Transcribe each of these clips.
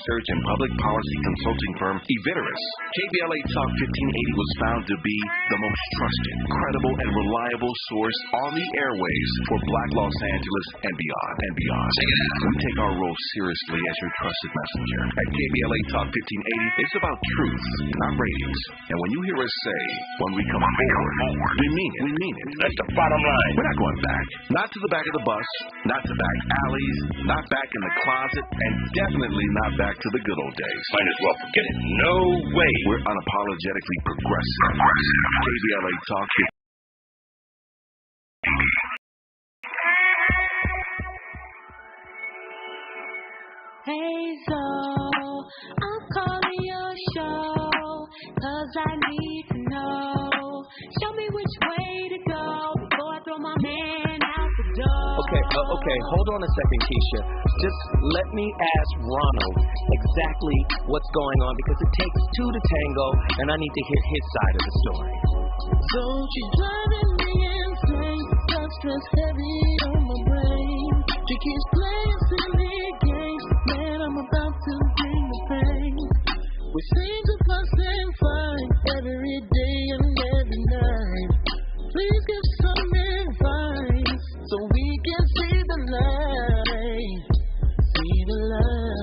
research and public policy consulting firm Everis, KBLA Talk 1580 was found to be the most trusted, credible, and reliable source on the airwaves for Black Los Angeles and beyond. Check it out. We take our role seriously as your trusted messenger. At KBLA Talk 1580, it's about truth, not ratings. And when you hear us say, when we come forward, we mean it. That's the bottom line. We're not going back. Not to the back of the bus, not to back alleys, not back in the closet, and definitely not back to the good old days. Might as well forget it. No way. We're unapologetically progressive. KBLA Talk. Hey, so I'm calling your show, 'cause I need to know. Show me which way to go before I throw my man out the door. Okay, hold on a second, Keisha. Just let me ask Ronald exactly what's going on, because it takes two to tango, and I need to hear his side of the story. Don't you driving me insane? Got stress heavy on my brain. She keeps playing silly games. Man, I'm about to bring the pain. We seem to fuss and fight every day and every night. Please give some advice so we can see the light. See the light.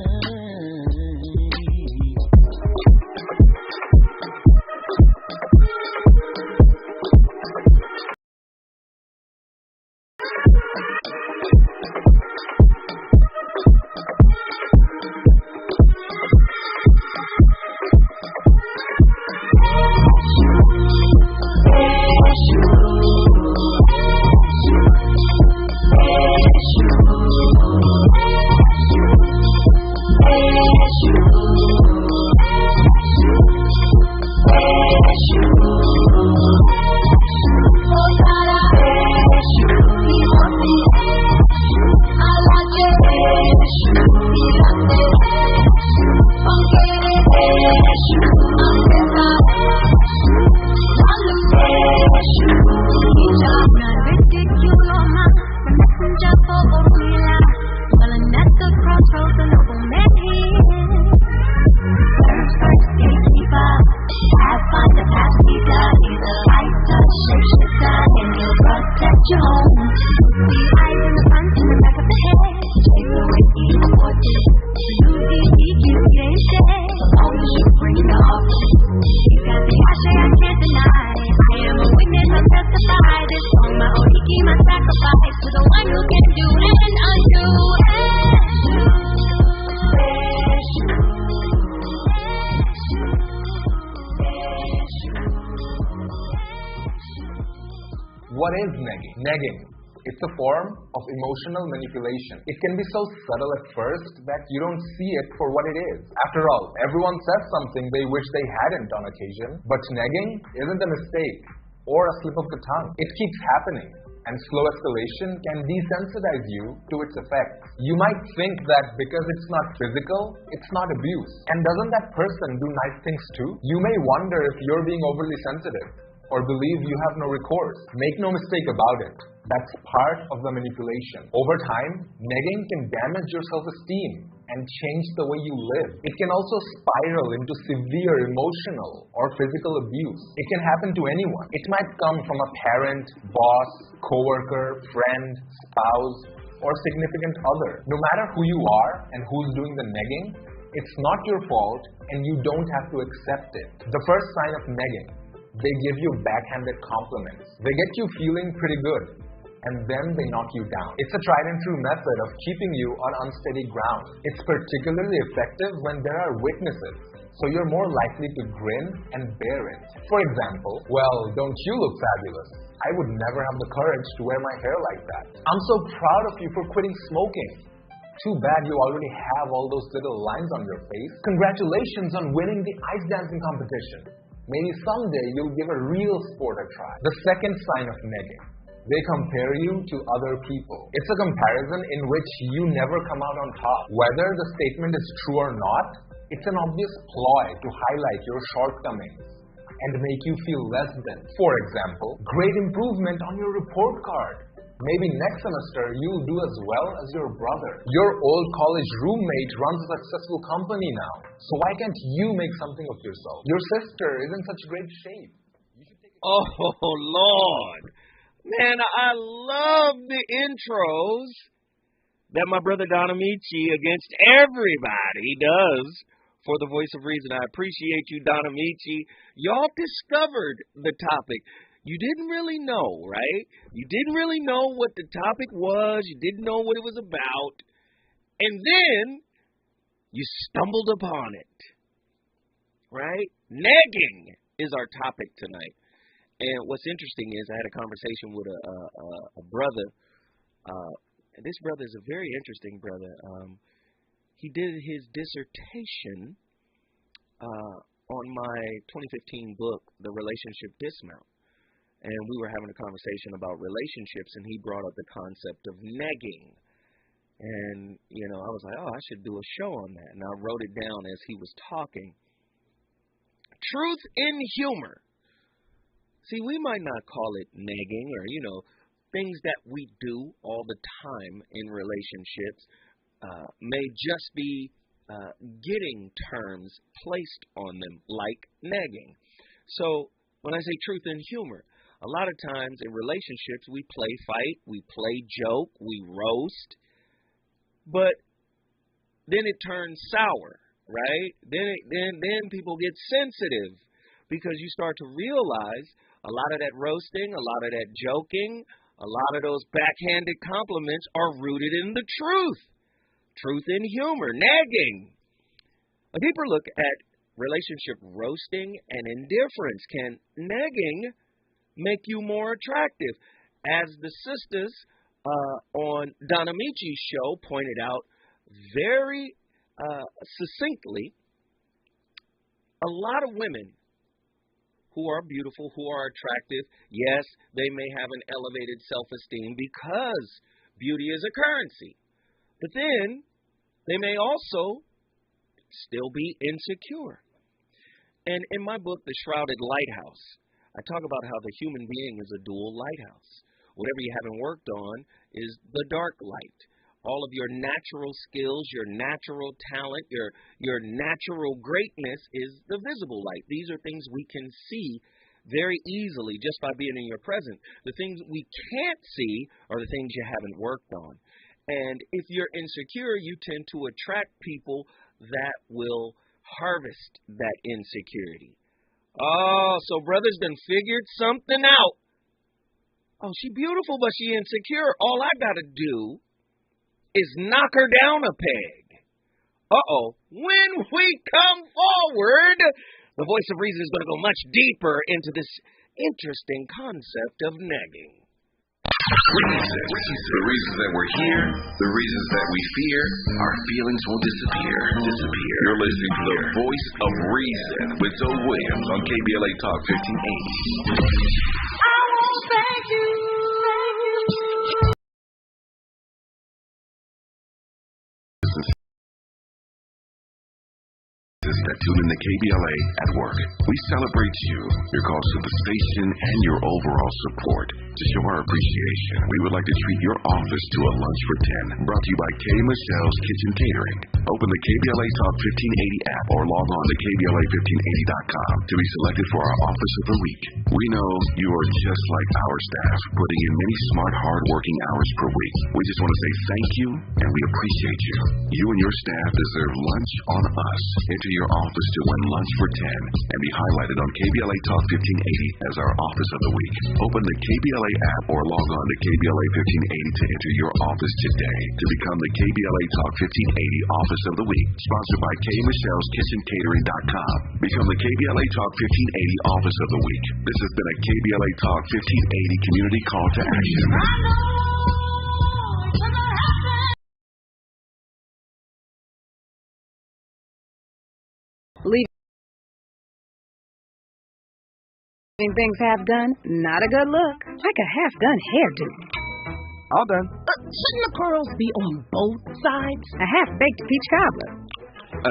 What is negging? Negging. It's a form of emotional manipulation. It can be so subtle at first that you don't see it for what it is. After all, everyone says something they wish they hadn't on occasion. But negging isn't a mistake or a slip of the tongue. It keeps happening, and slow escalation can desensitize you to its effects. You might think that because it's not physical, it's not abuse. And doesn't that person do nice things too? You may wonder if you're being overly sensitive, or believe you have no recourse. Make no mistake about it. That's part of the manipulation. Over time, negging can damage your self-esteem and change the way you live. It can also spiral into severe emotional or physical abuse. It can happen to anyone. It might come from a parent, boss, coworker, friend, spouse, or significant other. No matter who you are and who's doing the negging, it's not your fault and you don't have to accept it. The first sign of negging: they give you backhanded compliments. They get you feeling pretty good, and then they knock you down. It's a tried and true method of keeping you on unsteady ground. It's particularly effective when there are witnesses, so you're more likely to grin and bear it. For example, well, don't you look fabulous? I would never have the courage to wear my hair like that. I'm so proud of you for quitting smoking. Too bad you already have all those little lines on your face. Congratulations on winning the ice dancing competition. Maybe someday you'll give a real sport a try. The second sign of negging: they compare you to other people. It's a comparison in which you never come out on top. Whether the statement is true or not, it's an obvious ploy to highlight your shortcomings and make you feel less than. For example, great improvement on your report card. Maybe next semester you'll do as well as your brother. Your old college roommate runs a successful company now. So why can't you make something of yourself? Your sister is in such great shape. Oh, Lord. Man, I love the intros that my brother Don Amici against everybody does for the Voice of Reason. I appreciate you, Don Amici. Y'all discovered the topic. You didn't really know, right? You didn't really know what the topic was. You didn't know what it was about. And then you stumbled upon it, right? Negging is our topic tonight. And what's interesting is I had a conversation with a brother. And this brother is a very interesting brother. He did his dissertation on my 2015 book, The Relationship Dismount. And we were having a conversation about relationships, and he brought up the concept of negging. And, you know, I was like, oh, I should do a show on that. And I wrote it down as he was talking. Truth in humor. See, we might not call it negging or, you know, things that we do all the time in relationships may just be getting terms placed on them like negging. So when I say truth in humor, a lot of times in relationships we play fight, we play joke, we roast, but then it turns sour, right? Then people get sensitive because you start to realize a lot of that roasting, a lot of that joking, a lot of those backhanded compliments are rooted in the truth. Truth in humor, nagging. A deeper look at relationship roasting and indifference. Can nagging make you more attractive? As the sisters on Don Amici's show pointed out very succinctly, a lot of women who are beautiful, who are attractive, yes, they may have an elevated self-esteem because beauty is a currency. But then they may also still be insecure. And in my book, The Shrouded Lighthouse, I talk about how the human being is a dual lighthouse. Whatever you haven't worked on is the dark light. All of your natural skills, your natural talent, your natural greatness is the visible light. These are things we can see very easily just by being in your presence. The things we can't see are the things you haven't worked on. And if you're insecure, you tend to attract people that will harvest that insecurity. Oh, so brothers done figured something out. Oh, she beautiful, but she insecure. All I got to do is knock her down a peg. Uh-oh. When we come forward, the Voice of Reason is going to go much deeper into this interesting concept of negging. Reasons. The reasons that we're here, the reasons that we fear, our feelings will disappear. You're listening to the Voice of Reason with Zoe Williams on KBLA Talk 1580. I won't thank you. That tune in to KBLA at work. We celebrate you, your calls to the station, and your overall support. To show our appreciation, we would like to treat your office to a lunch for 10. Brought to you by K. Michelle's Kitchen Catering. Open the KBLA Talk 1580 app or log on to KBLA1580.com to be selected for our Office of the Week. We know you are just like our staff, putting in many smart, hard-working hours per week. We just want to say thank you, and we appreciate you. You and your staff deserve lunch on us. Enter your office to win lunch for 10 and be highlighted on KBLA Talk 1580 as our Office of the Week. Open the KBLA app or log on to KBLA 1580 to enter your office today to become the KBLA Talk 1580 Office of the Week. Sponsored by K. Michelle's Kitchen Catering.com. Become the KBLA Talk 1580 Office of the Week. This has been a KBLA Talk 1580 community call to action. Leaving things half done, not a good look. Like a half done hairdo. All done. Shouldn't the pearls be on both sides? A half baked peach cobbler.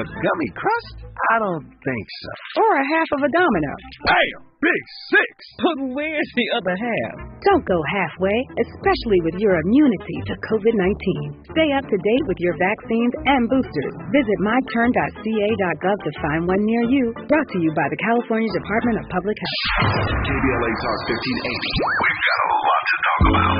A gummy crust? I don't think so. Or a half of a domino. Bam! Big six! But where's the other half? Don't go halfway, especially with your immunity to COVID-19. Stay up to date with your vaccines and boosters. Visit myturn.ca.gov to find one near you. Brought to you by the California Department of Public Health. KBLA Talk 1580. We've got a lot to talk about.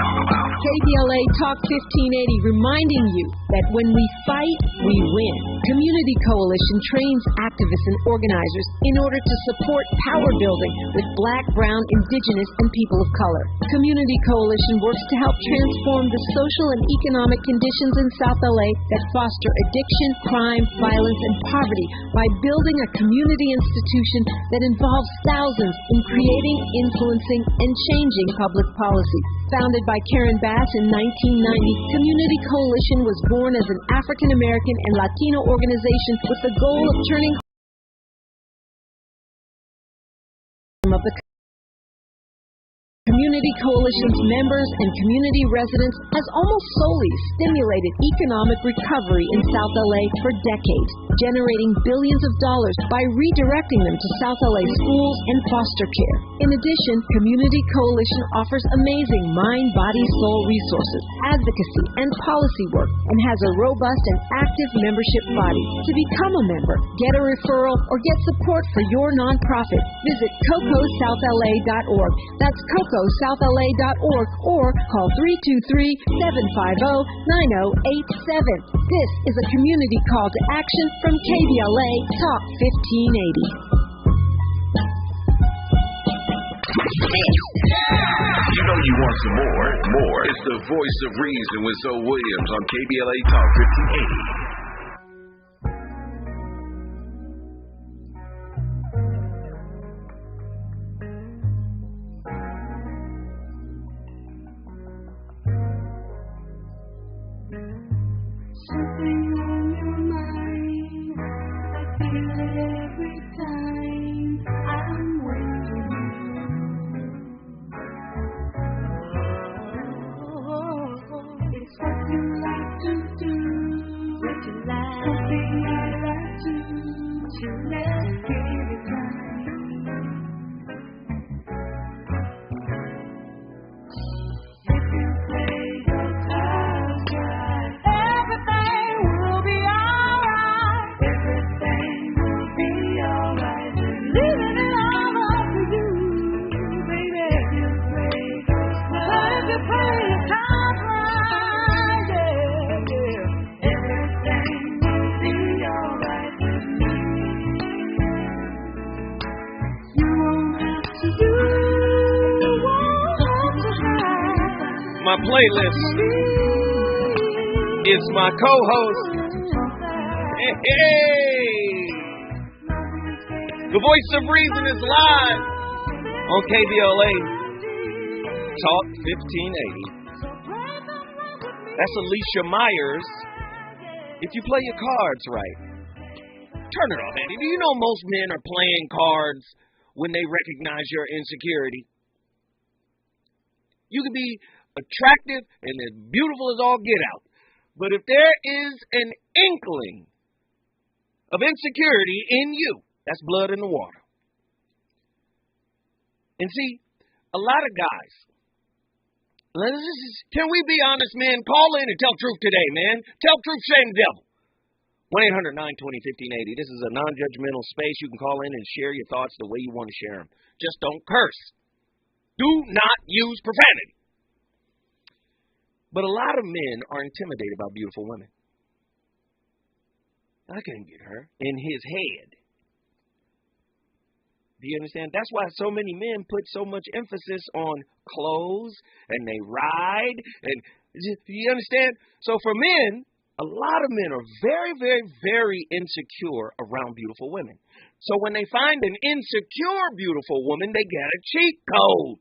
KBLA Talk 1580 reminding you that when we fight, we win. Community Coalition trains activists and organizers in order to support power building with Black, Brown, Indigenous, and people of color. Community Coalition works to help transform the social and economic conditions in South LA that foster addiction, crime, violence, and poverty by building a community institution that involves thousands in creating, influencing, and changing public policy. Founded by Karen Bass in 1990, Community Coalition was born as an African American and Latino organization with the goal of turning of the Community Coalition's members and community residents has almost solely stimulated economic recovery in South LA for decades, generating billions of dollars by redirecting them to South LA schools and foster care. In addition, Community Coalition offers amazing mind, body, soul resources, advocacy, and policy work, and has a robust and active membership body. To become a member, get a referral, or get support for your nonprofit, visit cocosouthla.org. That's cocosouthla.org or call 323-750-9087. This is a community call to action from KBLA Talk 1580. You know you want some more. It's the voice of reason with Zoe Williams on KBLA Talk 1580. Something on your mind, I feel it every time I'm with you. It's what you like to do, something I like to let's give it time. If you play your cards right, everything will be alright. Everything will be alright. Leaving it all up to you, baby. If you play your cards right, yeah. Everything will be alright with me. You won't have to do, you won't have to hide. My playlist is my co-host. Hey! The Voice of Reason is live on KBLA Talk 1580. That's Alicia Myers. If you play your cards right, turn it off, Andy. Do you know most men are playing cards when they recognize your insecurity? You can be attractive and as beautiful as all get out, but if there is an inkling of insecurity in you, that's blood in the water. And see, a lot of guys, can we be honest, man? Call in and tell truth today, man. Tell truth, shame the devil. 1-800-920-1580. This is a non-judgmental space. You can call in and share your thoughts the way you want to share them. Just don't curse. Do not use profanity. But a lot of men are intimidated by beautiful women. I can't get her in his head. Do you understand? That's why so many men put so much emphasis on clothes and they ride. And do you understand? So for men, a lot of men are very, very, very insecure around beautiful women. So when they find an insecure beautiful woman, they get a cheat code.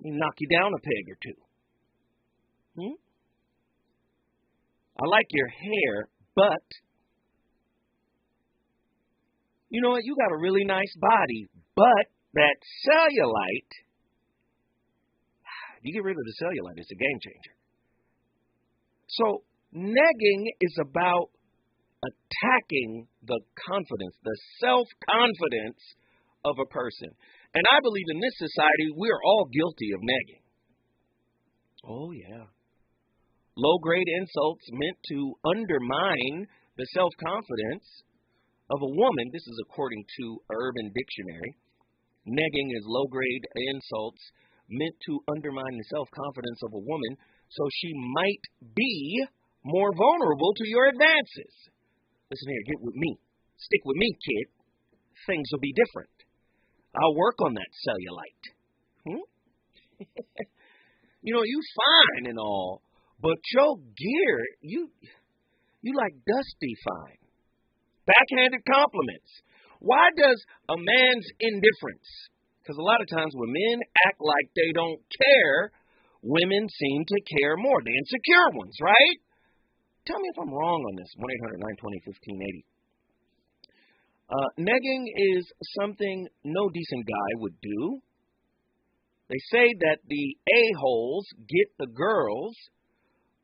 They knock you down a peg or two. I like your hair, but you know what? You got a really nice body, but that cellulite, you get rid of the cellulite, it's a game changer. So negging is about attacking the confidence, the self-confidence of a person. And I believe in this society, we're all guilty of negging. Oh, yeah. Low-grade insults meant to undermine the self-confidence of a woman. This is according to Urban Dictionary. Negging is low-grade insults meant to undermine the self-confidence of a woman so she might be more vulnerable to your advances. Listen here, get with me. Stick with me, kid. Things will be different. I'll work on that cellulite. You know, you fine and all, but your gear, you like dusty fine. Backhanded compliments. Why does a man's indifference? Because a lot of times when men act like they don't care, women seem to care more. The insecure ones, right? Tell me if I'm wrong on this. 1-800-920-1580. Negging is something no decent guy would do. They say that the a-holes get the girls,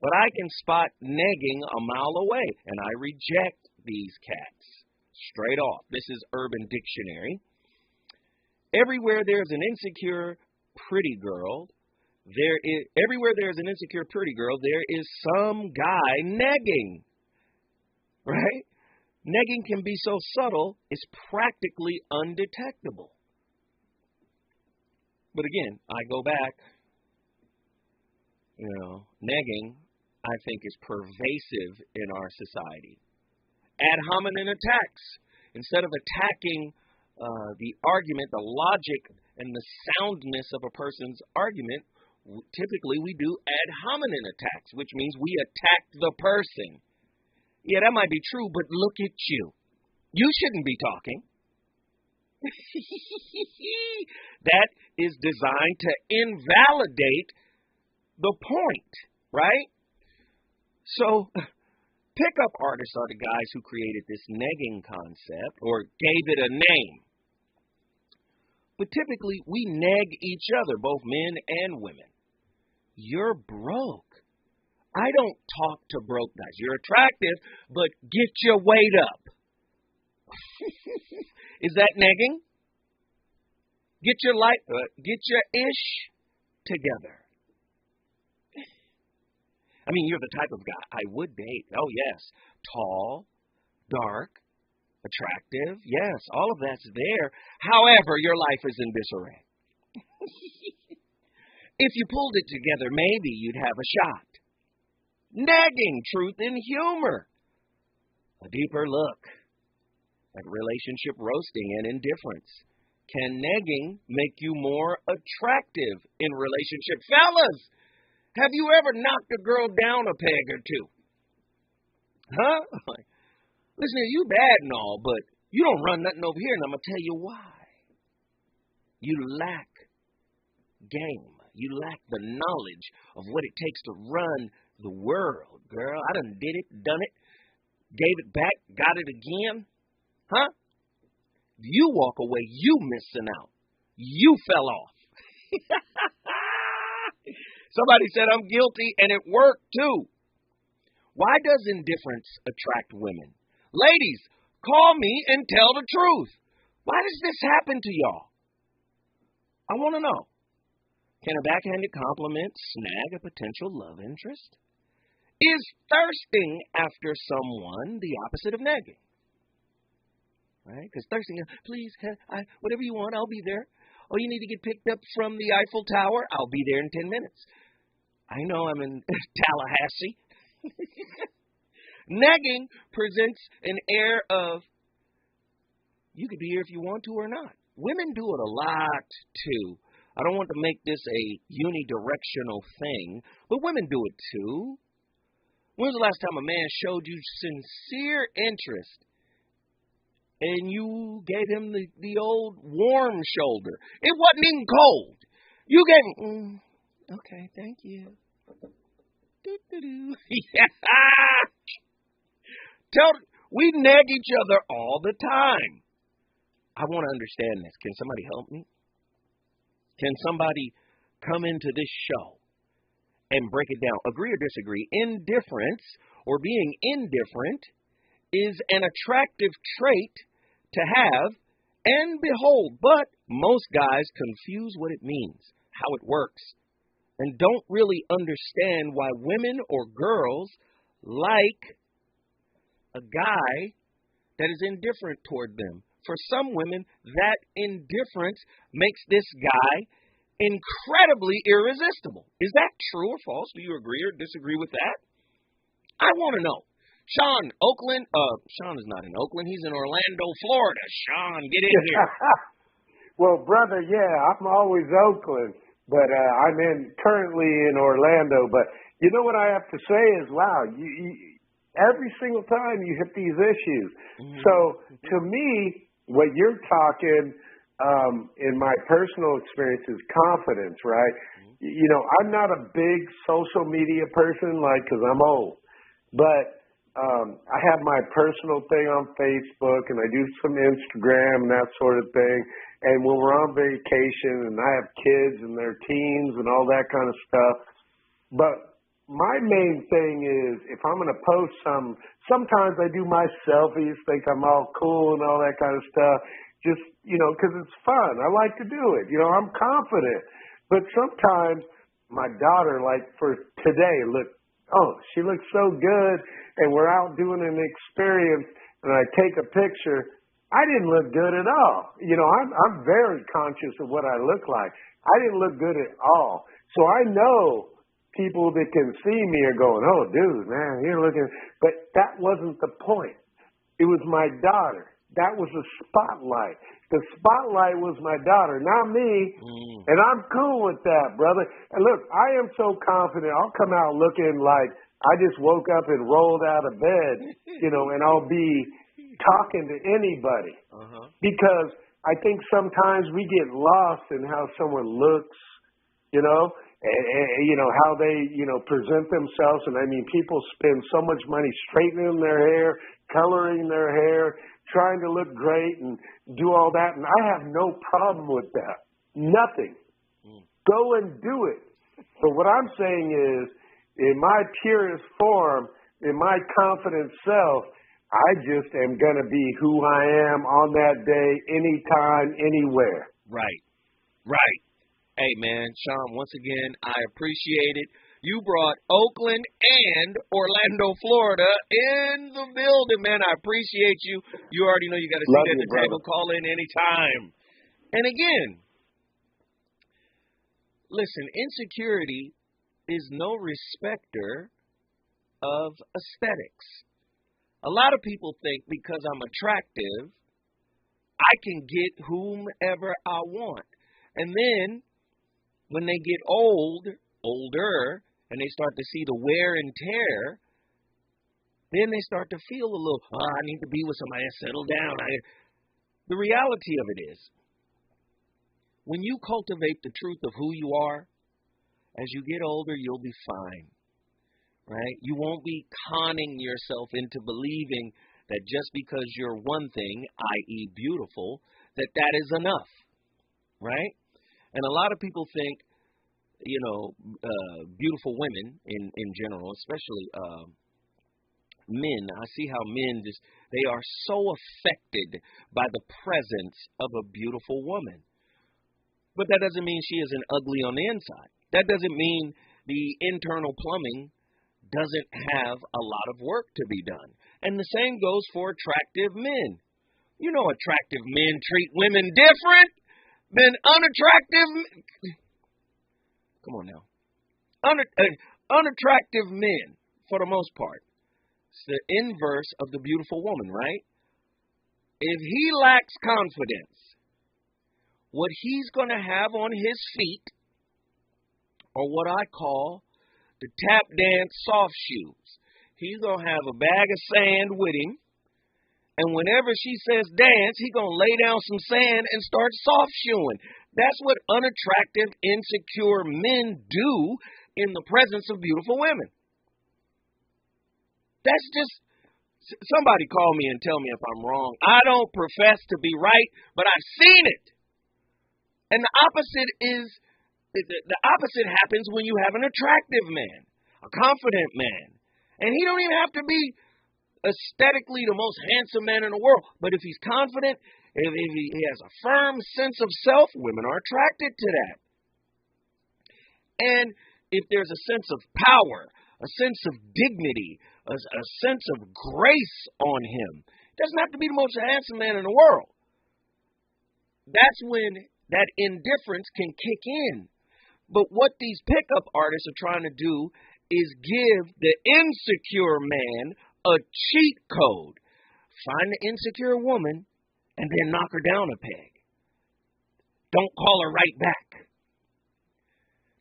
but I can spot negging a mile away, and I reject these cats. Straight off. This is Urban Dictionary. Everywhere there's an insecure pretty girl, there is some guy negging. Right? Negging can be so subtle, it's practically undetectable. But again, I go back, negging, I think, is pervasive in our society. Ad hominem attacks. Instead of attacking the argument, the logic, and the soundness of a person's argument, typically we do ad hominem attacks, which means we attack the person. Yeah, that might be true, but look at you. You shouldn't be talking. That is designed to invalidate the point, right? So, pickup artists are the guys who created this negging concept or gave it a name. But typically, we neg each other, both men and women. You're broke. I don't talk to broke guys. You're attractive, but get your weight up. Is that negging? Get your ish together. I mean, you're the type of guy I would date. Oh, yes. Tall, dark, attractive. Yes, all of that's there. However, your life is in disarray. If you pulled it together, maybe you'd have a shot. Nagging, truth and humor. A deeper look at relationship roasting and indifference. Can negging make you more attractive in relationship? Fellas, have you ever knocked a girl down a peg or two? Huh? Listen, you bad and all, but you don't run nothing over here, and I'm going to tell you why. You lack game. You lack the knowledge of what it takes to run the world, girl. I done did it, done it, gave it back, got it again. Huh? You walk away, you missing out. You fell off. Somebody said I'm guilty, and it worked too. Why does indifference attract women? Ladies, call me and tell the truth. Why does this happen to y'all? I want to know. Can a backhanded compliment snag a potential love interest? Is thirsting after someone the opposite of negging? Right? Because thirsting, please, whatever you want, I'll be there. Oh, you need to get picked up from the Eiffel Tower? I'll be there in 10 minutes. I know I'm in Tallahassee. Negging presents an air of, you could be here if you want to or not. Women do it a lot, too. I don't want to make this a unidirectional thing, but women do it, too. When was the last time a man showed you sincere interest and you gave him the old warm shoulder? It wasn't even cold. You gave him, okay, thank you. We nag each other all the time. I want to understand this. Can somebody help me? Can somebody come into this show and break it down? Agree or disagree? Indifference or being indifferent is an attractive trait to have And behold, but most guys confuse what it means, how it works, and don't really understand why women or girls like a guy that is indifferent toward them. For some women, that indifference makes this guy incredibly irresistible. Is that true or false? Do you agree or disagree with that? I want to know. Sean, Oakland. Sean is not in Oakland. He's in Orlando, Florida. Sean, get in here. Well, brother, yeah, I'm always Oakland, but I'm currently in Orlando. But you know what I have to say is, wow, you every single time you hit these issues. Mm-hmm. So to me, what you're talking in my personal experience is confidence, right? Mm-hmm. You know, I'm not a big social media person, like, because I'm old, but I have my personal thing on Facebook, and I do some Instagram and that sort of thing. And when we're on vacation, and I have kids and their teens and all that kind of stuff. But my main thing is, if I'm going to post sometimes I do my selfies, think I'm all cool and all that kind of stuff. Just, you know, because it's fun. I like to do it. You know, I'm confident. But sometimes my daughter, like for today, she looks so good, and we're out doing an experience, and I take a picture. I didn't look good at all. You know, I'm very conscious of what I look like. I didn't look good at all. So I know people that can see me are going, oh, dude, man, you're looking. But that wasn't the point. It was my daughter. That was the spotlight. The spotlight was my daughter, not me. And I'm cool with that, brother. And look, I am so confident. I'll come out looking like I just woke up and rolled out of bed, you know, and I'll be talking to anybody. Because I think sometimes we get lost in how someone looks, you know, and you know, how they, you know, present themselves. And I mean, people spend so much money straightening their hair, coloring their hair, trying to look great and do all that. And I have no problem with that. Nothing. Go and do it. But what I'm saying is, in my purest form, in my confident self, I just am going to be who I am on that day, anytime, anywhere. Right. Right. Hey, man, Sean, once again, I appreciate it. You brought Oakland and Orlando, Florida in the building, man. I appreciate you. You already know you got a seat at the table. Call in anytime. And again, listen, insecurity is no respecter of aesthetics. A lot of people think because I'm attractive, I can get whomever I want. And then when they get older, and they start to see the wear and tear, then they start to feel a little, I need to be with somebody and settle down. The reality of it is, when you cultivate the truth of who you are, as you get older, you'll be fine, right? You won't be conning yourself into believing that just because you're one thing, i.e. beautiful, that is enough, right? And a lot of people think, you know, beautiful women in general, especially men. I see how men they are so affected by the presence of a beautiful woman. But that doesn't mean she isn't ugly on the inside. That doesn't mean the internal plumbing doesn't have a lot of work to be done. And the same goes for attractive men. You know, attractive men treat women different than unattractive. Come on now. Unattractive men, for the most part. It's the inverse of the beautiful woman, right? If he lacks confidence, what he's going to have on his feet are what I call the tap dance soft shoes. He's going to have a bag of sand with him, and whenever she says dance, he's going to lay down some sand and start soft shoeing. That's what unattractive, insecure men do in the presence of beautiful women. That's just, somebody call me and tell me if I'm wrong. I don't profess to be right, but I've seen it. And the opposite happens when you have an attractive man, a confident man. And he don't even have to be aesthetically the most handsome man in the world. But if he's confident, if he has a firm sense of self, women are attracted to that. And if there's a sense of power, a sense of dignity, a sense of grace on him, it doesn't have to be the most handsome man in the world. That's when that indifference can kick in. But what these pickup artists are trying to do is give the insecure man a cheat code. Find the insecure woman and then knock her down a peg. Don't call her right back.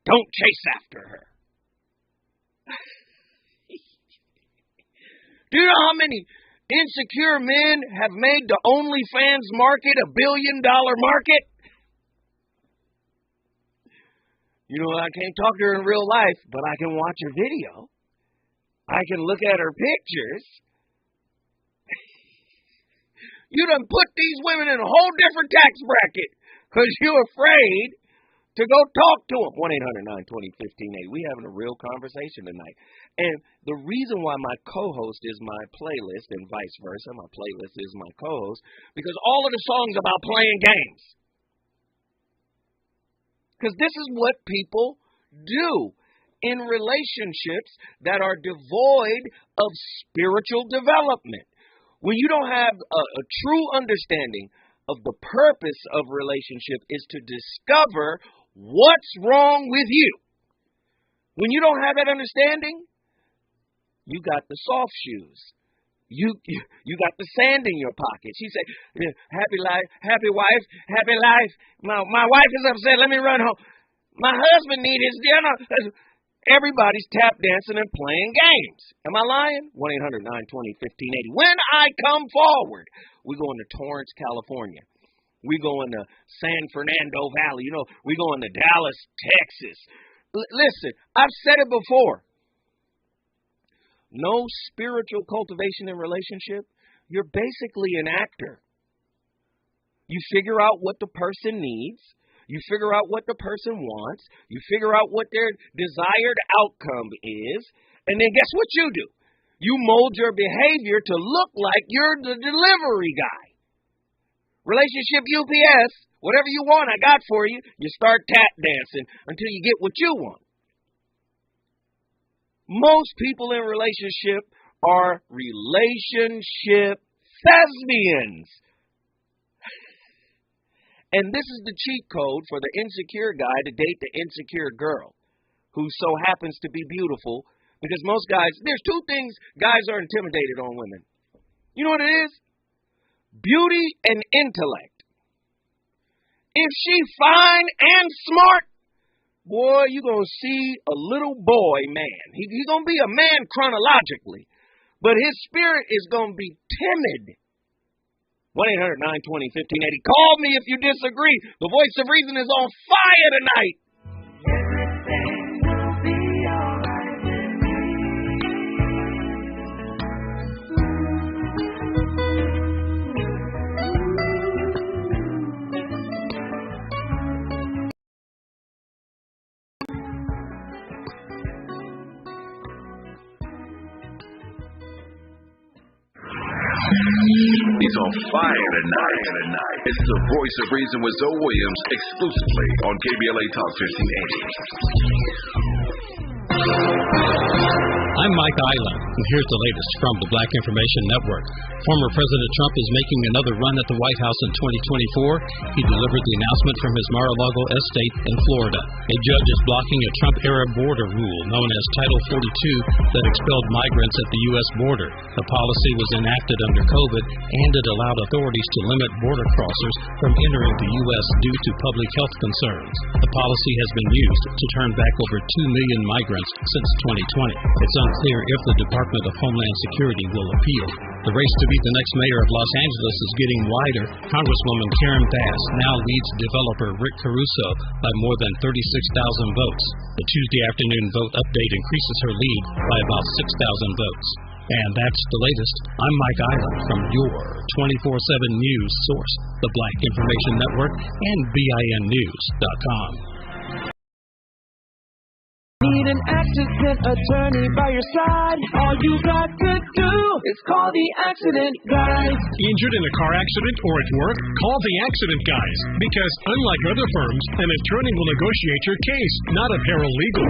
Don't chase after her. Do you know how many insecure men have made the OnlyFans market $1 billion market? You know, I can't talk to her in real life, but I can watch her video. I can look at her pictures. You done put these women in a whole different tax bracket because you're afraid to go talk to them. 1-800-920-1580. We having a real conversation tonight. And the reason why my co-host is my playlist and vice versa, my playlist is my co-host, because all of the songs about playing games. Because this is what people do in relationships that are devoid of spiritual development. When you don't have a true understanding of the purpose of relationship is to discover what's wrong with you. When you don't have that understanding, you got the soft shoes. You got the sand in your pocket. She said, happy life, happy wife, happy life. My wife is upset. Let me run home. My husband needs his dinner. Everybody's tap dancing and playing games. Am I lying? 1-800-920-1580. When I come forward, we go into Torrance, California. We go into San Fernando Valley. You know, we go into Dallas, Texas. Listen, I've said it before. No spiritual cultivation in relationship. You're basically an actor. You figure out what the person needs. You figure out what the person wants. You figure out what their desired outcome is. And then guess what you do? You mold your behavior to look like you're the delivery guy. Relationship UPS, whatever you want, I got for you. You start tap dancing until you get what you want. Most people in relationship are relationship thespians. And this is the cheat code for the insecure guy to date the insecure girl who so happens to be beautiful. Because most guys, there's two things guys are intimidated on women. You know what it is? Beauty and intellect. If she's fine and smart, boy, you're going to see a little boy man. He's going to be a man chronologically, but his spirit is going to be timid. 1-800-920-1580. Call me if you disagree. The voice of reason is on fire tonight. Everything will be alright with me. He's on fire tonight. It's the voice of reason with Zoe Williams exclusively on KBLA Talk 1580. I'm Mike Island, and here's the latest from the Black Information Network. Former President Trump is making another run at the White House in 2024. He delivered the announcement from his Mar-a-Lago estate in Florida. A judge is blocking a Trump-era border rule known as Title 42 that expelled migrants at the U.S. border. The policy was enacted under COVID, and it allowed authorities to limit border crossers from entering the U.S. due to public health concerns. The policy has been used to turn back over 2 million migrants since 2020. It's unclear if the Department of Homeland Security will appeal. The race to be the next mayor of Los Angeles is getting wider. Congresswoman Karen Bass now leads developer Rick Caruso by more than 36,000 votes. The Tuesday afternoon vote update increases her lead by about 6,000 votes. And that's the latest. I'm Mike Island from your 24/7 news source, the Black Information Network and BINnews.com. Need a an accident attorney by your side. All you got to do is call the accident guys. Injured in a car accident or at work? Call the accident guys. Because unlike other firms, an attorney will negotiate your case, not a paralegal.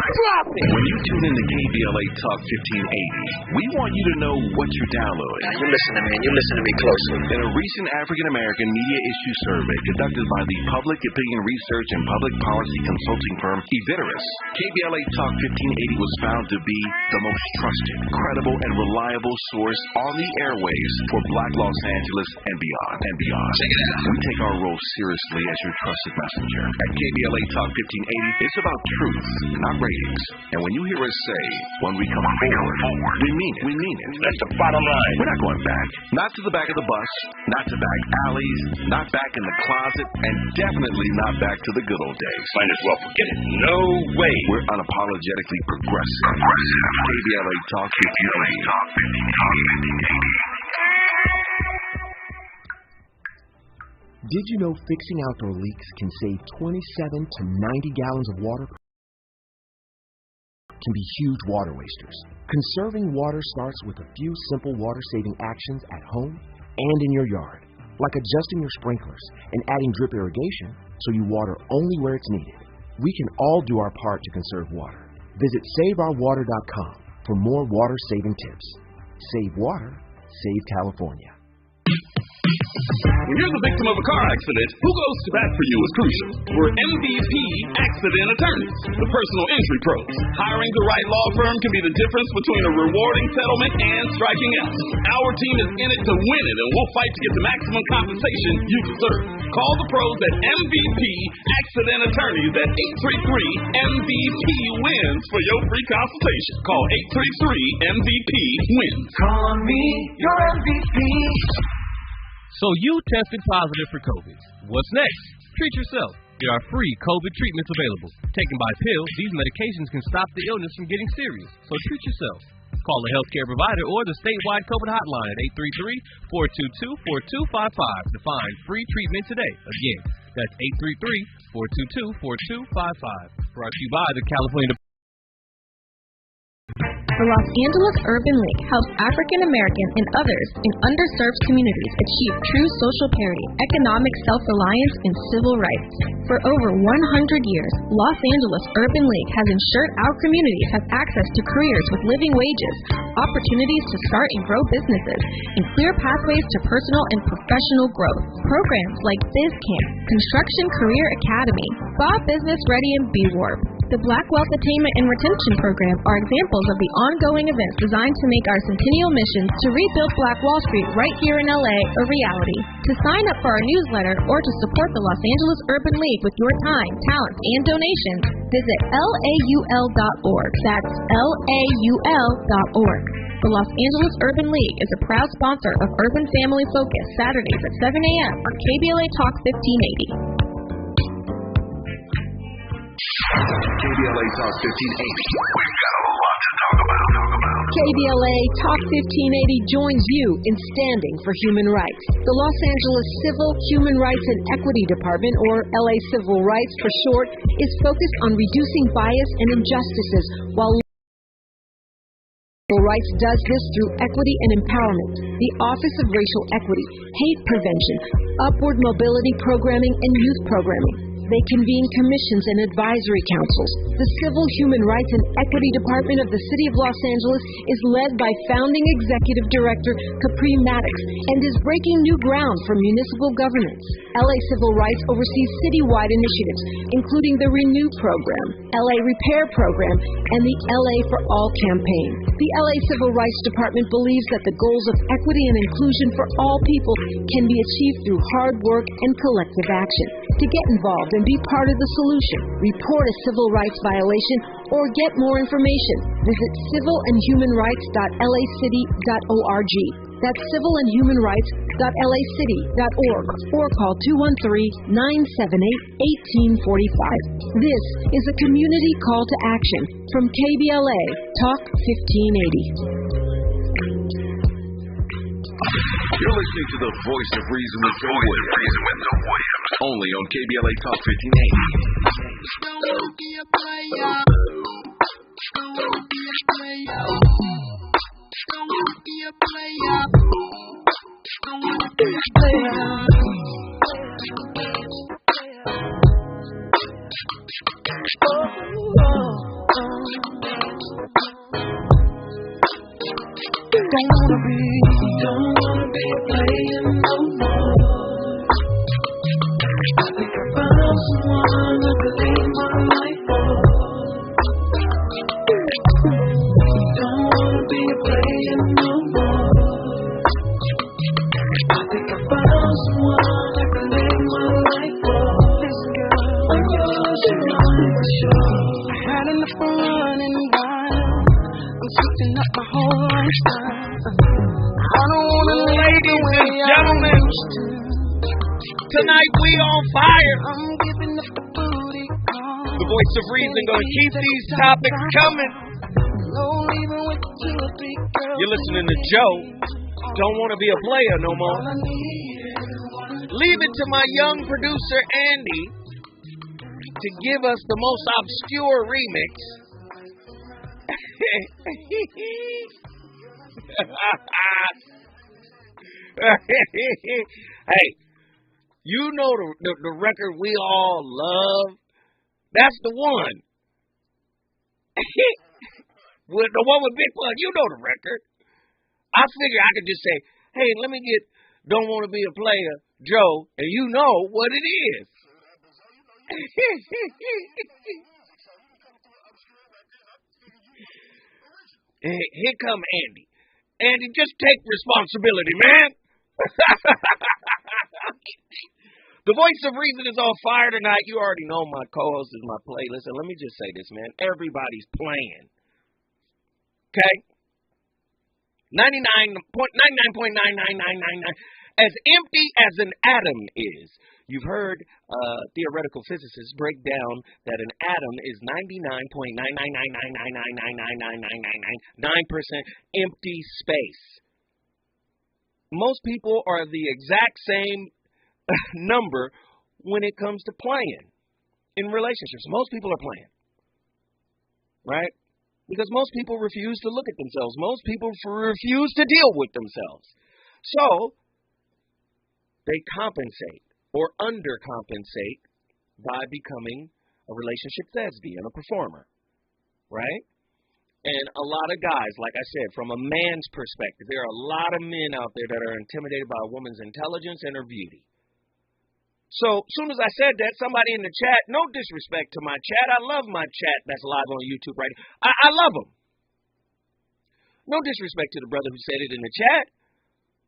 Drop it! When you tune in to KBLA Talk 1580, we want you to know what you're downloading. Now, you listen to me, and you listen to me closely. In a recent African-American media issue survey conducted by the public opinion research and public policy consulting firm Eviderus, KBLA Talk 1580 was found to be the most trusted, credible, and reliable source on the airwaves for Black Los Angeles and beyond. Check it out. We take our role seriously as your trusted messenger. At KBLA Talk 1580, it's about truth, not ratings. And when you hear us say, when we come forward, we mean it. We mean it. That's the bottom line. We're not going back. Not to the back of the bus, not to back alleys, not back in the closet, and definitely not back to the good old days. Might as well forget it. No way. We're unapologetically progressive. KBLA Talk 1580. Did you know fixing outdoor leaks can save 27 to 90 gallons of water? Can be huge water wasters. Conserving water starts with a few simple water-saving actions at home and in your yard, like adjusting your sprinklers and adding drip irrigation so you water only where it's needed. We can all do our part to conserve water. Visit SaveOurWater.com for more water-saving tips. Save water, save California. When you're the victim of a car accident, who goes to bat for you is crucial. We're MVP accident attorneys, the personal injury pros. Hiring the right law firm can be the difference between a rewarding settlement and striking out. Our team is in it to win it, and we'll fight to get the maximum compensation you deserve. Call the pros at MVP Accident Attorneys at 833-MVP-WINS for your free consultation. Call 833-MVP-WINS. Call me your MVP. So you tested positive for COVID. What's next? Treat yourself. There are free COVID treatments available. Taken by pills, these medications can stop the illness from getting serious. So treat yourself. Call a healthcare provider or the statewide COVID hotline at 833-422-4255 to find free treatment today. Again, that's 833-422-4255. Brought to you by the California Department. The Los Angeles Urban League helps African American and others in underserved communities achieve true social parity, economic self-reliance, and civil rights. For over 100 years, Los Angeles Urban League has ensured our communities have access to careers with living wages, opportunities to start and grow businesses, and clear pathways to personal and professional growth. Programs like BizCamp, Construction Career Academy, Bob Business Ready, and B-Warp. The Black Wealth Attainment and Retention Program are examples of the ongoing events designed to make our centennial mission to rebuild Black Wall Street right here in LA a reality. To sign up for our newsletter or to support the Los Angeles Urban League with your time, talents, and donations, visit laul.org. That's laul.org. The Los Angeles Urban League is a proud sponsor of Urban Family Focus Saturdays at 7 a.m. on KBLA Talk 1580. KBLA Talk 1580. We've got a lot to talk about. KBLA Talk 1580 joins you in standing for human rights. The Los Angeles Civil, Human Rights and Equity Department, or LA Civil Rights for short, is focused on reducing bias and injustices, while Civil Rights does this through equity and empowerment, the Office of Racial Equity, Hate Prevention, Upward Mobility Programming, and Youth Programming. They convene commissions and advisory councils. The Civil, Human Rights and Equity Department of the City of Los Angeles is led by founding Executive Director Capri Maddox and is breaking new ground for municipal governance. LA Civil Rights oversees citywide initiatives, including the Renew Program, LA Repair Program, and the LA for All campaign. The LA Civil Rights Department believes that the goals of equity and inclusion for all people can be achieved through hard work and collective action. To get involved and be part of the solution, report a civil rights violation, or get more information, visit civilandhumanrights.lacity.org. That's civilandhumanrights.lacity.org or call 213-978-1845. This is a community call to action from KBLA Talk 1580. You're listening to the voice of reason with Phil Williams. Only on KBLA Talk 1580. Don't wanna be a player. Don't wanna be a player. Don't wanna be a player. Don't wanna be a player no more. I think I found someone I could leave my life for. Don't wanna be a player no more. I think I found someone I could live my life for. Listen, girl, I'm yours, you're mine for sure. I had enough of running wild. I'm switching up my whole lifestyle. I don't wanna live the way I used to. Tonight we on fire. I'm giving up the booty call. The voice of reason gonna keep these topics coming. No leaving with 2 or 3 girls. You're listening to Joe. Don't want to be a player no more. Leave it to my young producer Andy to give us the most obscure remix. Hey, you know the record we all love? That's the one. With the one with Big Pun, you know the record. I figure I could just say, hey, let me get Don't Want to Be a Player, Joe, and you know what it is. Here come Andy. Andy, just take responsibility, man. The voice of reason is on fire tonight. You already know my co-host is my playlist. And let me just say this, man. Everybody's playing. Okay? 99.999999. As empty as an atom is. You've heard theoretical physicists break down that an atom is 99.99999999999% empty space. Most people are the exact same number when it comes to playing in relationships. Most people are playing. Right? Because most people refuse to look at themselves. Most people refuse to deal with themselves. So, they compensate or undercompensate by becoming a relationship thespian, a performer. Right? And a lot of guys, like I said, from a man's perspective, there are a lot of men out there that are intimidated by a woman's intelligence and her beauty. So, as soon as I said that, somebody in the chat, no disrespect to my chat. I love my chat that's live on YouTube right now. I love them. No disrespect to the brother who said it in the chat.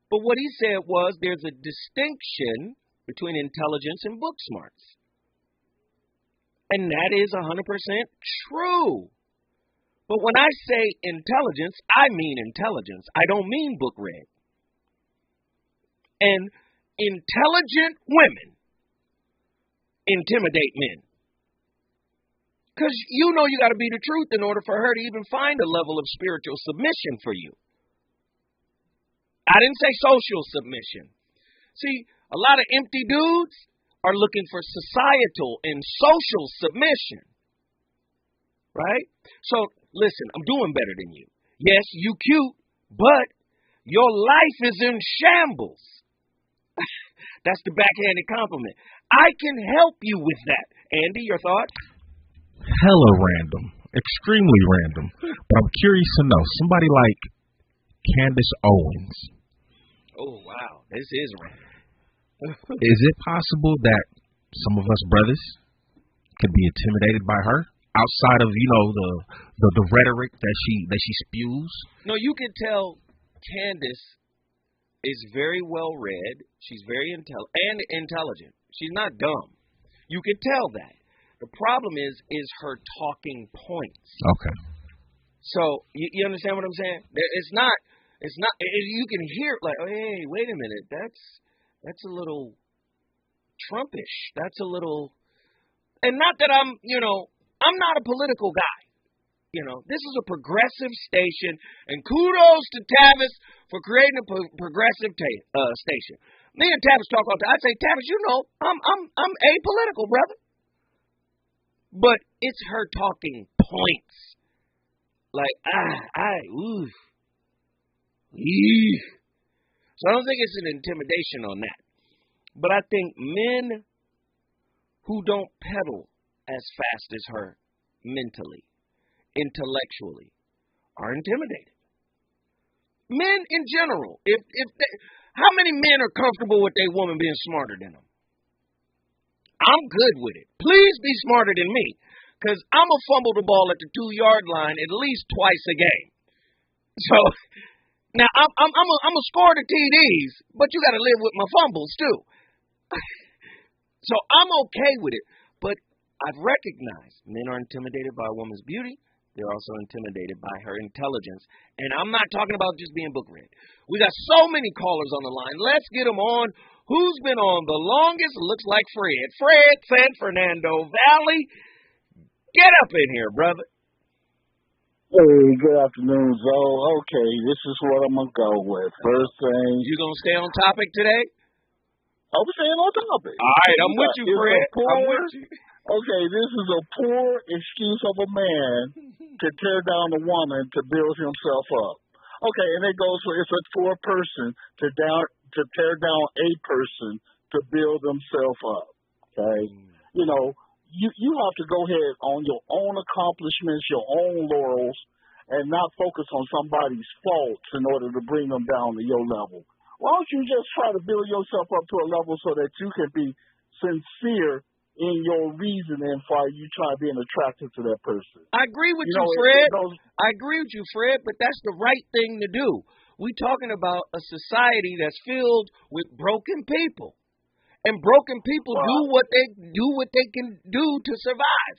But what he said was there's a distinction between intelligence and book smarts. And that is 100% true. But when I say intelligence, I mean intelligence. I don't mean book read. And intelligent women intimidate men. Because you know you got to be the truth in order for her to even find a level of spiritual submission for you. I didn't say social submission. See, a lot of empty dudes are looking for societal and social submission. Right? So, listen, I'm doing better than you. Yes, you cute, but your life is in shambles. That's the backhanded compliment. I can help you with that. Andy, your thoughts? Hella random. Extremely random. But I'm curious to know, somebody like Candace Owens. Oh, wow. This is random. Is it possible that some of us brothers could be intimidated by her? Outside of, the rhetoric that she spews? No, you can tell Candace is very well read. She's very intelligent. She's not dumb. You can tell that. The problem is her talking points. Okay. So you understand what I'm saying? It's not. You can hear like, oh, hey, wait a minute. That's a little Trumpish. That's a little. And not that I'm not a political guy. This is a progressive station, and kudos to Tavis for creating a progressive station. Me and Tavis talk all the time. I say, Tavis, I'm apolitical, brother. But it's her talking points Like, ooh. Eesh. So I don't think it's an intimidation on that. But I think men who don't pedal as fast as her mentally, intellectually, are intimidated. Men in general, how many men are comfortable with their woman being smarter than them? I'm good with it. Please be smarter than me, because I'm going to fumble the ball at the 2-yard line at least twice a game. So, now, I'm going to score the TDs, but you got to live with my fumbles, too. So, I'm okay with it. But I've recognized men are intimidated by a woman's beauty. They're also intimidated by her intelligence. And I'm not talking about just being book read. We got so many callers on the line. Let's get them on. Who's been on the longest? Looks like Fred. Fred, San Fernando Valley. Get up in here, brother. Hey, good afternoon, Zoe. Okay, this is what I'm going to go with. First thing. You going to stay on topic today? I'm staying on topic. All right, I'm with you, Fred. I'm with you. Okay, this is a poor excuse of a man to tear down a woman to build himself up. Okay, and it goes for a person to tear down a person to build themselves up. Okay, you know, you have to go ahead on your own accomplishments, your own laurels, and not focus on somebody's faults in order to bring them down to your level. Why don't you just try to build yourself up to a level so that you can be sincere in your reasoning for you trying being attracted to that person? I agree with you, Fred. I agree with you, Fred, but that's the right thing to do. We're talking about a society that's filled with broken people. And broken people do what they can do to survive.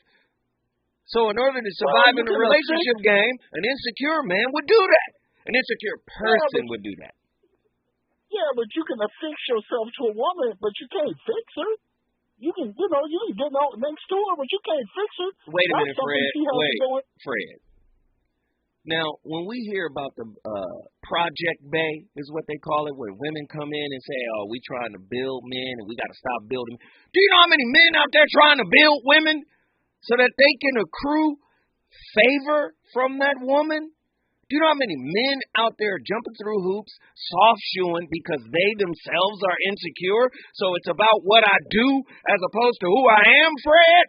So in order to survive in a relationship game, an insecure man would do that. An insecure person would do that. Yeah, but you can affix yourself to a woman, but you can't fix her. You can get next to her, but you can't fix her. Wait a minute, Fred. Fred. Now, when we hear about the Project Bay, is what they call it, where women come in and say, oh, we trying to build men and we got to stop building. Do you know how many men out there trying to build women so that they can accrue favor from that woman? Do you know how many men out there jumping through hoops, soft-shoeing because they themselves are insecure? So it's about what I do as opposed to who I am, Fred?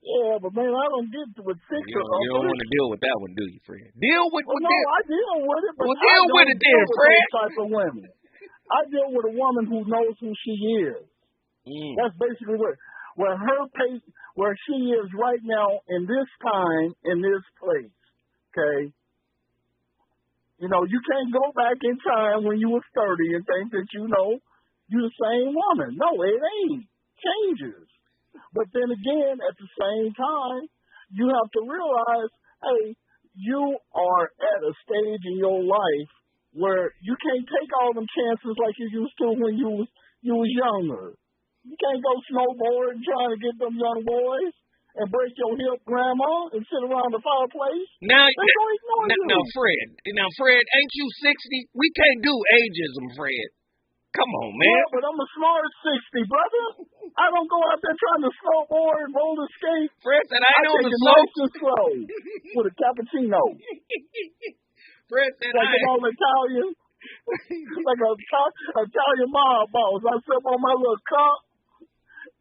Yeah, but man, I don't get with six. You don't want to deal with that one, do you, Fred? Deal with I deal with it, but well, deal with it then, Fred. Type of women. I deal with a woman who knows who she is. That's basically where she is right now in this time, in this place. Okay, you know, you can't go back in time when you was 30 and think that you're the same woman. No, it ain't. Changes. But then again, at the same time, you have to realize, hey, you are at a stage in your life where you can't take all them chances like you used to when you was younger. You can't go snowboarding trying to get them young boys and break your hip, grandma, and sit around the fireplace. Now, Fred, ain't you 60? We can't do ageism, Fred. Come on, man. Yeah, but I'm a smart 60, brother. I don't go out there trying to snowboard and roller skate. Fred said I ain't on the slow with a cappuccino. Fred said like an old Italian, like a Italian mob boss. I sit on my little cup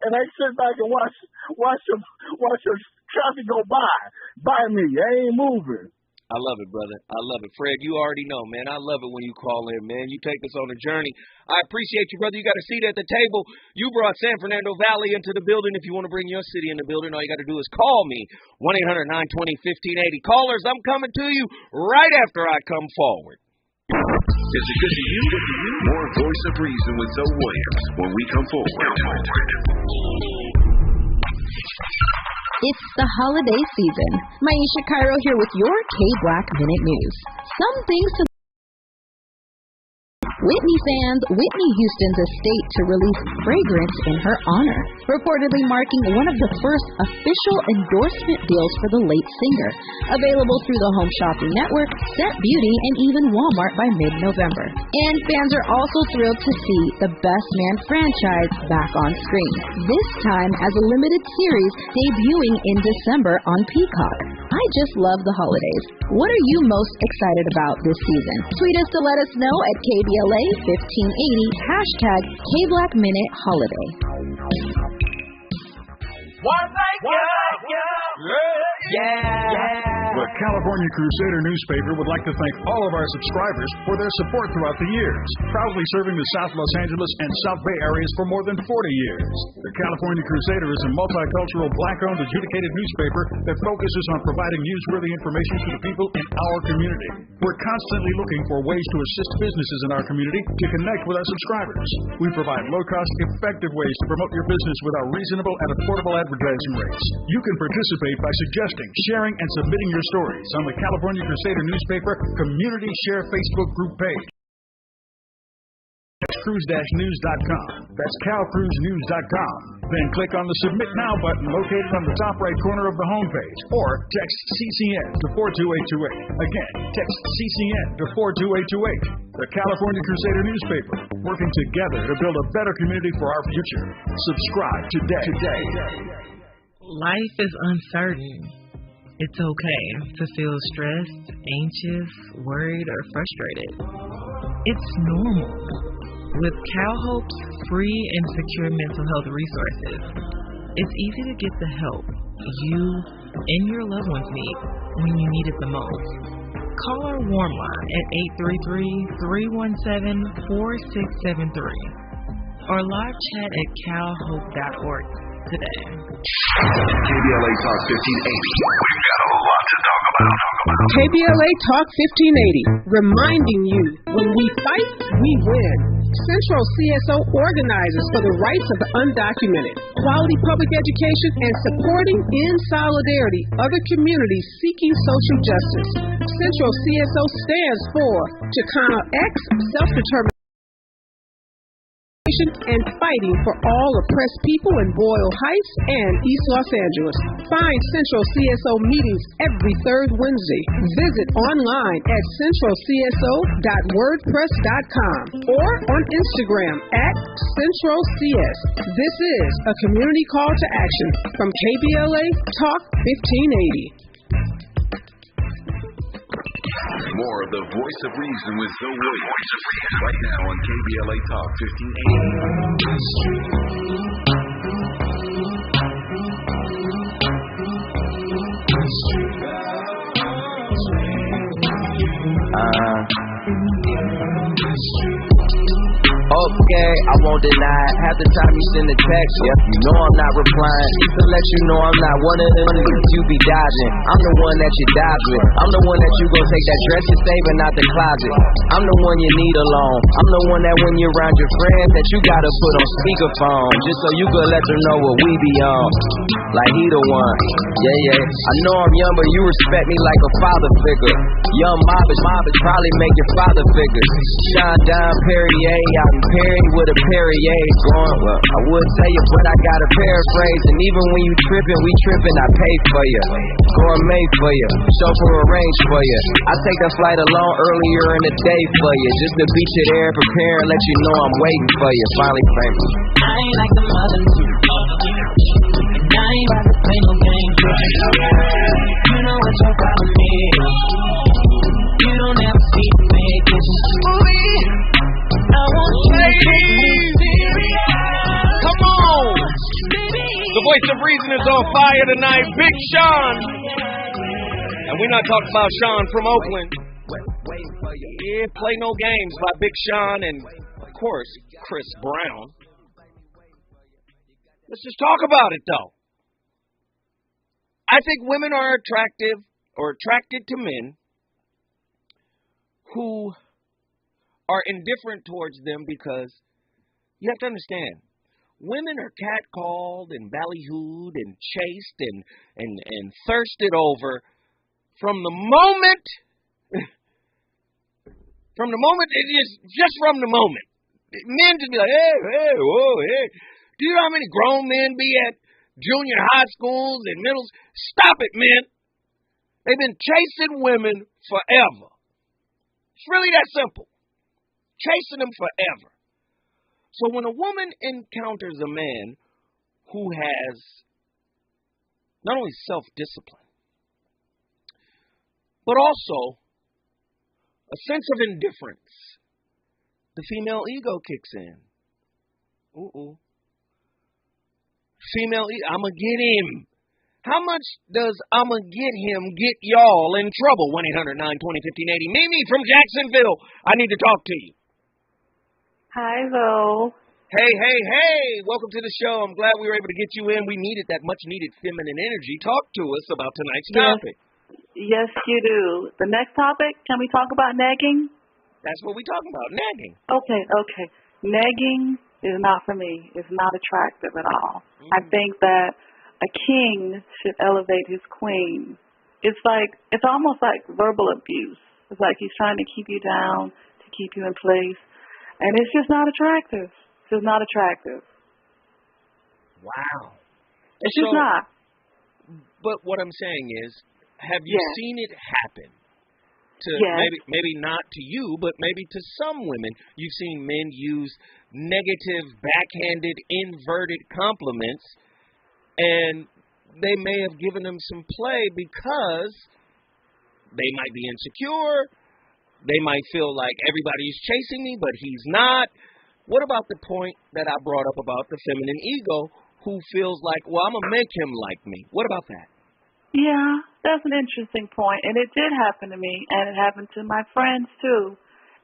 and I sit back and watch the traffic go by me. I ain't moving. I love it, brother. I love it. Fred, you already know, man. I love it when you call in, man. You take us on a journey. I appreciate you, brother. You got a seat at the table. You brought San Fernando Valley into the building. If you want to bring your city in the building, all you got to do is call me, 1-800-920-1580. Callers, I'm coming to you right after I come forward. Is it good to you? More Voice of Reason with Zoe Williams when we come forward. It's the holiday season. Maisha Cairo here with your K-Black Minute News. Some things to Whitney fans, Whitney Houston's estate to release fragrance in her honor, reportedly marking one of the first official endorsement deals for the late singer. Available through the Home Shopping Network, Set Beauty, and even Walmart by mid-November. And fans are also thrilled to see the Best Man franchise back on screen, this time as a limited series debuting in December on Peacock. I just love the holidays. What are you most excited about this season? Tweet us to let us know at KBLA 1580, hashtag KBlackMinuteHoliday. The California Crusader newspaper would like to thank all of our subscribers for their support throughout the years, proudly serving the South Los Angeles and South Bay areas for more than 40 years. The California Crusader is a multicultural, black-owned, adjudicated newspaper that focuses on providing newsworthy information to the people in our community. We're constantly looking for ways to assist businesses in our community to connect with our subscribers. We provide low-cost, effective ways to promote your business with our reasonable and affordable advertising rates. You can participate by suggesting, sharing, and submitting your stories on the California Crusader newspaper Community Share Facebook group page. That's cruise-news.com. That's calcruisenews.com. Then click on the Submit Now button located on the top right corner of the homepage, or text CCN to 42828. Again, text CCN to 42828. The California Crusader newspaper, working together to build a better community for our future. Subscribe today. Life is uncertain. It's okay to feel stressed, anxious, worried, or frustrated. It's normal. With CalHope's free and secure mental health resources, it's easy to get the help you and your loved ones need when you need it the most. Call our warm line at 833-317-4673 or live chat at calhope.org today. KBLA Talk 1580. We've got a lot to talk about. KBLA Talk 1580, reminding you, when we fight, we win. Central CSO organizes for the rights of the undocumented, quality public education, and supporting in solidarity other communities seeking social justice. Central CSO stands for Chicano X, self-determination, and fighting for all oppressed people in Boyle Heights and East Los Angeles. Find Central CSO meetings every third Wednesday. Visit online at centralcso.wordpress.com or on Instagram at CentralCS. This is a community call to action from KBLA Talk 1580. More of the Voice of Reason with Zoe Williams right now on KBLA Talk 1580. Okay, I won't deny it. Half the time you send a text, you know I'm not replying. To let you know I'm not one of them you be dodging. I'm the one that you dodge with. I'm the one that you gon' take that dress you're saving out the closet. I'm the one you need alone. I'm the one that when you're around your friends that you gotta put on speakerphone, just so you could let them know what we be on. Like he the one. Yeah. I know I'm young, but you respect me like a father figure. Young mob is probably make your father figure. Sean Don Perrier out in Perry with a Perrier going. Well, I would tell you, but I gotta paraphrase. And even when you trippin', we trippin', I pay for you. Gourmet for you. Chauffeur arrange for you. I take that flight alone earlier in the day for you. Just to beat you there, prepare and let you know I'm waiting for you. Finally famous. I ain't like the mother. I ain't about to play no games. You know what your problem is. You don't ever see me. I want you to take me serious. Come on! The Voice of Reason is on fire tonight. Big Sean. And we're not talking about Sean from Oakland. Yeah, Play No Games by Big Sean and, of course, Chris Brown. Let's just talk about it, though. I think women are attracted to men who are indifferent towards them because you have to understand, women are catcalled and ballyhooed and chased and thirsted over from the moment it is just from the moment. Men just be like, hey, whoa, hey. Do you know how many grown men be at junior high schools and middle? Stop it, men. They've been chasing women forever. It's really that simple. Chasing them forever. So when a woman encounters a man who has not only self-discipline, but also a sense of indifference. The female ego kicks in. Female ego, I'ma get him. How much does I'ma get him get y'all in trouble? 1-800-920-1580. Mimi from Jacksonville, I need to talk to you. Hi, Zo. Hey. Welcome to the show. I'm glad we were able to get you in. We needed that much-needed feminine energy. Talk to us about tonight's topic. Yes, you do. The next topic, can we talk about nagging? That's what we're talking about, nagging. Okay. Nagging is not for me. It's not attractive at all. I think that a king should elevate his queen. It's almost like verbal abuse. It's like he's trying to keep you down, to keep you in place. And it's just not attractive. It's just not attractive. Wow. It's just not. But what I'm saying is, have you seen it happen? Maybe not to you, but maybe to some women. You've seen men use negative, backhanded, inverted compliments, and they may have given them some play because they might be insecure. They might feel like everybody's chasing me, but he's not. What about the point that I brought up about the feminine ego who feels like, well, I'm going to make him like me? What about that? Yeah, that's an interesting point. And it did happen to me, and it happened to my friends, too.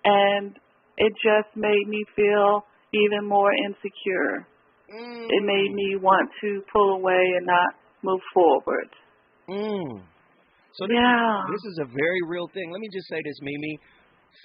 And it just made me feel even more insecure. It made me want to pull away and not move forward. So this is a very real thing. Let me just say this, Mimi.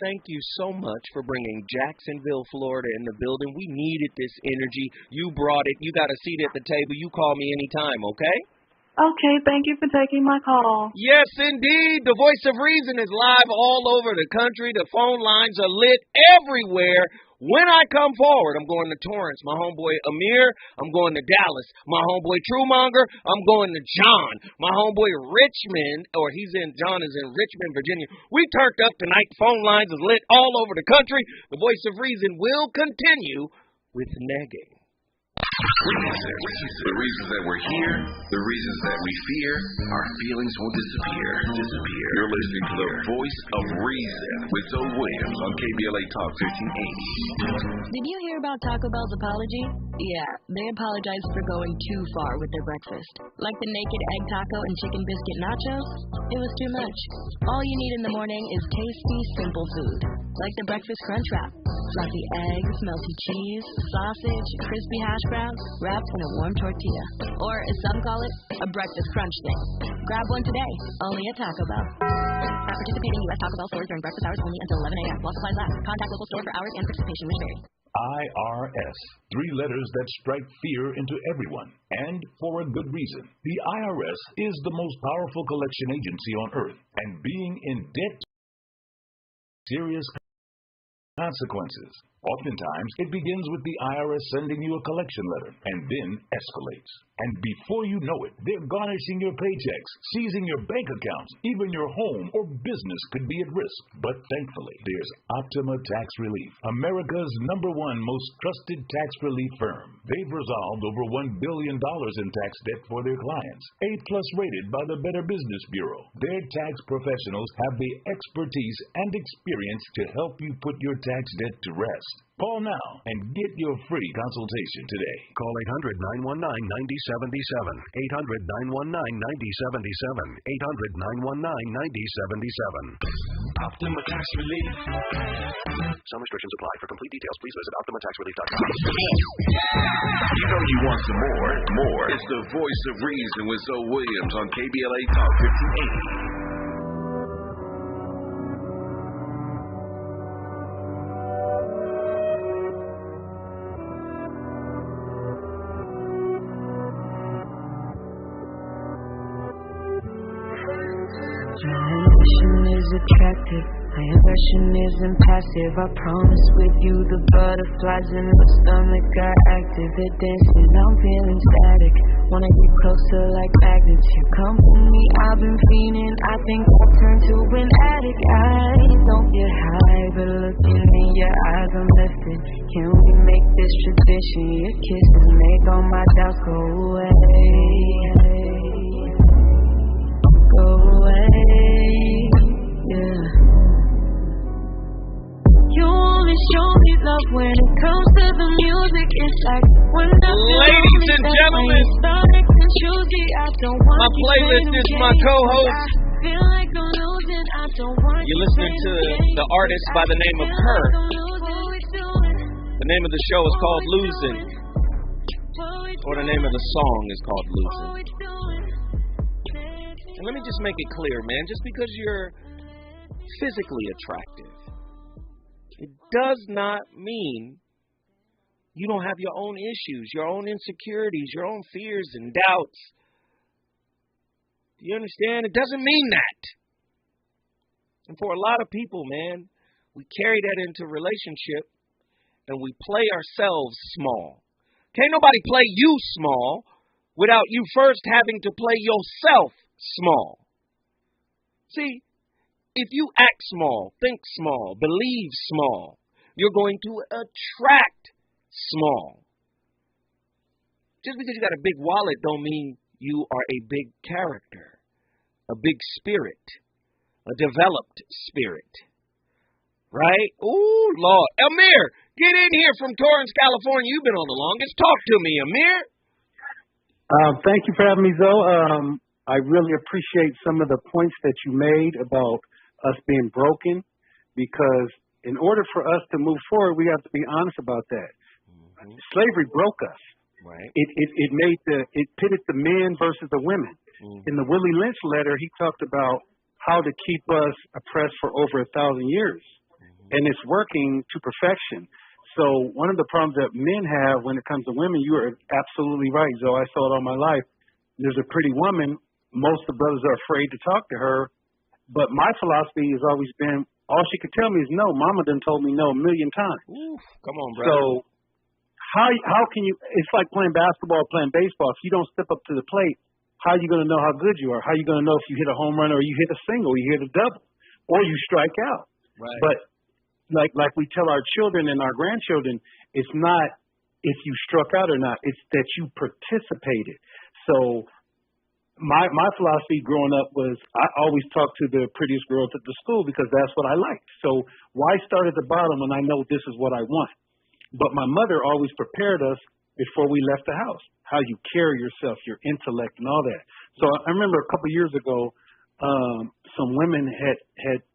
Thank you so much for bringing Jacksonville, Florida in the building. We needed this energy. You brought it. You got a seat at the table. You call me anytime, okay? Okay, thank you for taking my call. Yes, indeed. The Voice of Reason is live all over the country. The phone lines are lit everywhere. When I come forward, I'm going to Torrance, my homeboy Amir. I'm going to Dallas, my homeboy Truemonger. I'm going to John, my homeboy Richmond, John is in Richmond, Virginia. We turned up tonight. The phone lines is lit all over the country. The Voice of Reason will continue with negging. The reasons that we're here, the reasons that we fear, our feelings will disappear. You're listening to the Voice of Reason with Zoe Williams on KBLA Talk 1580. Did you hear about Taco Bell's apology? Yeah, they apologized for going too far with their breakfast. Like the naked egg taco and chicken biscuit nachos? It was too much. All you need in the morning is tasty, simple food. Like the breakfast crunch wrap. Fluffy eggs, melty cheese, sausage, crispy hash browns, wrapped in a warm tortilla. Or, as some call it, a breakfast crunch thing. Grab one today, only at Taco Bell. At participating U.S. Taco Bell stores during breakfast hours only until 11 a.m. while supplies last. Contact local store for hours and participation which vary. IRS, 3 letters that strike fear into everyone, and for a good reason. The IRS is the most powerful collection agency on earth, and being in debt, serious consequences. Oftentimes, it begins with the IRS sending you a collection letter and then escalates. And before you know it, they're garnishing your paychecks, seizing your bank accounts, even your home or business could be at risk. But thankfully, there's Optima Tax Relief, America's #1 most trusted tax relief firm. They've resolved over $1 billion in tax debt for their clients, A+ rated by the Better Business Bureau. Their tax professionals have the expertise and experience to help you put your tax debt to rest. Call now and get your free consultation today. Call 800-919-9077. 800-919-9077. 800-919-9077. Optima Tax Relief. Some restrictions apply. For complete details, please visit OptimaTaxRelief.com. You know you want some more. It's the Voice of Reason with Zoe Williams on KBLA Talk 1580. My ambition is attractive, my aggression isn't passive. I promise with you the butterflies in my stomach are active. They're dancing, I'm feeling static. Wanna get closer like magnets. You come for me, I've been fiending. I think I'll turn to an addict. I don't get high, but looking in your eyes I'm lifted. Can we make this tradition? Your kisses make all my doubts go away. Go away. love when it comes to the music. It's like when ladies and gentlemen, my playlist is my co-host. You're listening to the artist by the name of Her. The name of the show is called Losing, or the name of the song is called Losing. And let me just make it clear, man, just because you're physically attractive, it does not mean you don't have your own issues, your own insecurities, your own fears and doubts. Do you understand? It doesn't mean that. And for a lot of people, man, we carry that into relationship and we play ourselves small. Can't nobody play you small without you first having to play yourself small. See, if you act small, think small, believe small, you're going to attract small. Just because you got a big wallet don't mean you are a big character, a big spirit, a developed spirit. Right? Ooh, Lord. Amir, get in here from Torrance, California. You've been on the longest. Talk to me, Amir. Thank you for having me, Zoe. I really appreciate some of the points that you made about us being broken, because in order for us to move forward, we have to be honest about that. Mm-hmm. Slavery broke us. Right. It pitted the men versus the women. Mm-hmm. In the Willie Lynch letter, he talked about how to keep us oppressed for over 1,000 years. Mm-hmm. And it's working to perfection. So one of the problems that men have when it comes to women, you are absolutely right, Zoe. I saw it all my life. There's a pretty woman. Most of the brothers are afraid to talk to her. But my philosophy has always been, all she could tell me is no. Mama done told me no a million times. Ooh, come on, brother. So how can you, it's like playing basketball or playing baseball. If you don't step up to the plate, how are you going to know how good you are? How are you going to know if you hit a home run or you hit a single, you hit a double, or you strike out? Right. But like we tell our children and our grandchildren, it's not if you struck out or not. It's that you participated. So my philosophy growing up was I always talked to the prettiest girls at the school because that's what I liked. So why start at the bottom when I know this is what I want? But my mother always prepared us before we left the house, how you carry yourself, your intellect and all that. So I remember a couple of years ago, some women had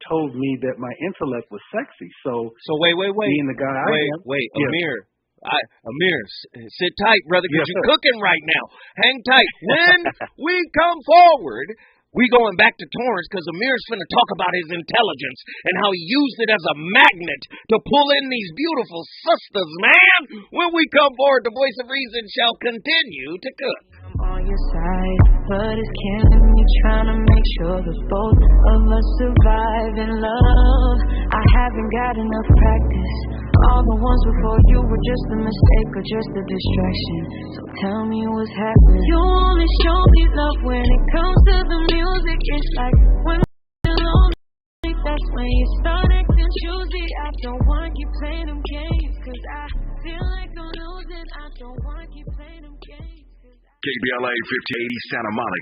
told me that my intellect was sexy. So wait. Being the guy I am. Wait, yes. Amir, sit tight, brother, because yes, you're cooking right now. Hang tight. When we come forward, we going back to Torrance because Amir's finna talk about his intelligence and how he used it as a magnet to pull in these beautiful sisters, man. When we come forward, the voice of reason shall continue to cook. On your side, but it's killing me trying to make sure that both of us survive in love. I haven't got enough practice. All the ones before you were just a mistake or just a distraction. So tell me what's happening. You only show me love when it comes to the music. It's like when you're alone, that's when you start acting choosy. I don't want you playing them games, cause I feel like I'm losing. I don't want you playing them games. KBLA 1580 Santa Monica.